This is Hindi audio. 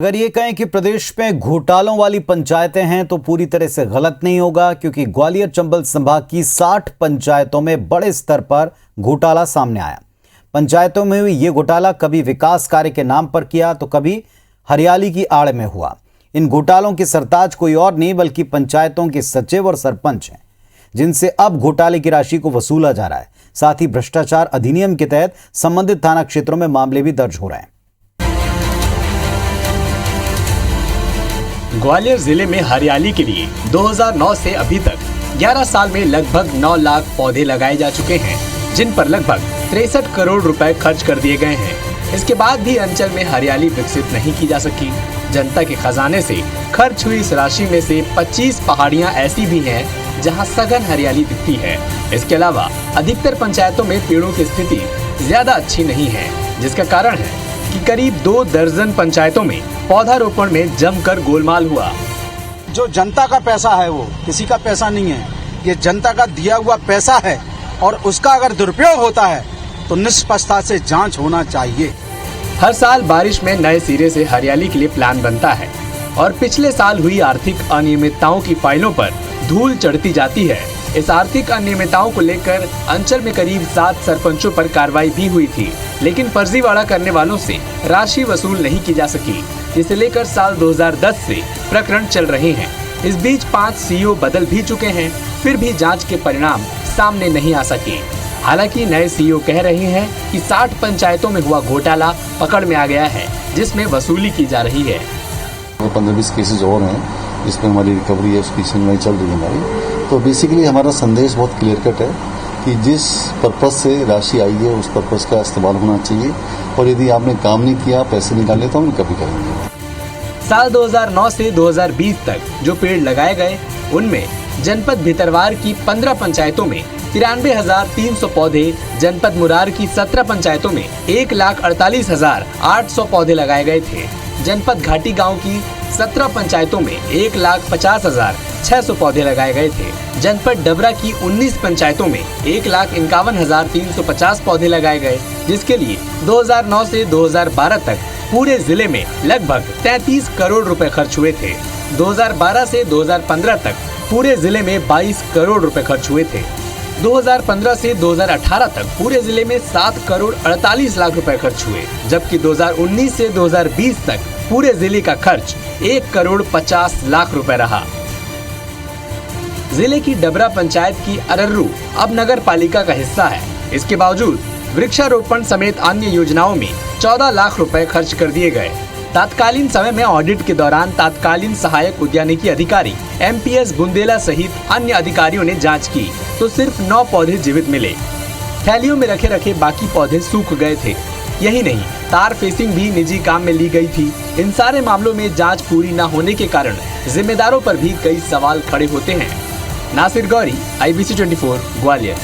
अगर ये कहें कि प्रदेश में घोटालों वाली पंचायतें हैं तो पूरी तरह से गलत नहीं होगा, क्योंकि ग्वालियर चंबल संभाग की 60 पंचायतों में बड़े स्तर पर घोटाला सामने आया। पंचायतों में हुई ये घोटाला कभी विकास कार्य के नाम पर किया तो कभी हरियाली की आड़ में हुआ। इन घोटालों की सरताज कोई और नहीं बल्कि पंचायतों के सचिव और सरपंच हैं, जिनसे अब घोटाले की राशि को वसूला जा रहा है। साथ ही भ्रष्टाचार अधिनियम के तहत संबंधित थाना क्षेत्रों में मामले भी दर्ज हो रहे हैं। ग्वालियर जिले में हरियाली के लिए 2009 से अभी तक 11 साल में लगभग 9 लाख पौधे लगाए जा चुके हैं, जिन पर लगभग 63 करोड़ रुपए खर्च कर दिए गए हैं। इसके बाद भी अंचल में हरियाली विकसित नहीं की जा सकी। जनता के खजाने से खर्च हुई इस राशि में से 25 पहाड़ियां ऐसी भी हैं जहां सघन हरियाली दिखती है। इसके अलावा अधिकतर पंचायतों में पेड़ों की स्थिति ज्यादा अच्छी नहीं है, जिसका कारण है कि करीब 2 दर्जन पंचायतों में पौधारोपण में जमकर गोलमाल हुआ। जो जनता का पैसा है वो किसी का पैसा नहीं है, ये जनता का दिया हुआ पैसा है और उसका अगर दुरुपयोग होता है तो निष्पक्षता से जांच होना चाहिए। हर साल बारिश में नए सिरे से हरियाली के लिए प्लान बनता है और पिछले साल हुई आर्थिक अनियमितताओं की फाइलों पर धूल चढ़ती जाती है। इस आर्थिक अनियमितताओं को लेकर अंचल में करीब 7 सरपंचों पर कार्रवाई भी हुई थी, लेकिन फर्जीवाड़ा करने वालों से राशि वसूल नहीं की जा सकी, जिसे लेकर साल 2010 से प्रकरण चल रहे हैं। इस बीच 5 सीईओ बदल भी चुके हैं, फिर भी जांच के परिणाम सामने नहीं आ सके। हालांकि नए सीईओ कह रहे हैं कि 60 पंचायतों में हुआ घोटाला पकड़ में आ गया है, जिसमें वसूली की जा रही है। 15-20 केसेज और हैं जिसमें हमारी रिकवरी है, उसकी सुनवाई चल रही है हमारी। तो बेसिकली हमारा संदेश बहुत क्लियर कट है कि जिस पर्पज से राशि आई है उस पर्पज का इस्तेमाल होना चाहिए, और यदि आपने काम नहीं किया, पैसे निकाले, तो हम कभी करेंगे। साल 2009 से 2020 तक जो पेड़ लगाए गए, उनमें जनपद भितरवार की 15 पंचायतों में 93,300 पौधे, जनपद मुरार की 17 पंचायतों में 1,48,800 पौधे लगाए गए थे। जनपद घाटी गांव की 17 पंचायतों में 1,50,600 पौधे लगाए गए थे। जनपद डबरा की 19 पंचायतों में 1,51,350 पौधे लगाए गए, जिसके लिए 2009 से 2012 तक पूरे जिले में लगभग 33 करोड़ रुपए खर्च हुए थे। 2012 से 2015 तक पूरे जिले में 22 करोड़ रुपए खर्च हुए थे। 2015 से 2018 तक पूरे जिले में 7 करोड़ 48 लाख रुपए खर्च हुए, जबकि 2019 से 2020 तक पूरे जिले का खर्च 1 करोड़ 50 लाख रुपए रहा। जिले की डबरा पंचायत की अरर्रू अब नगर पालिका का हिस्सा है। इसके बावजूद वृक्षारोपण समेत अन्य योजनाओं में 14 लाख रुपए खर्च कर दिए गए। तत्कालीन समय में ऑडिट के दौरान तत्कालीन सहायक उद्यानिकी अधिकारी MPS बुंदेला सहित अन्य अधिकारियों ने जांच की तो सिर्फ 9 पौधे जीवित मिले। थैलियों में रखे रखे बाकी पौधे सूख गए थे। यही नहीं, तार फेसिंग भी निजी काम में ली गई थी। इन सारे मामलों में जांच पूरी न होने के कारण जिम्मेदारों पर भी कई सवाल खड़े होते हैं। नासिर गौरी, IBC 24, ग्वालियर।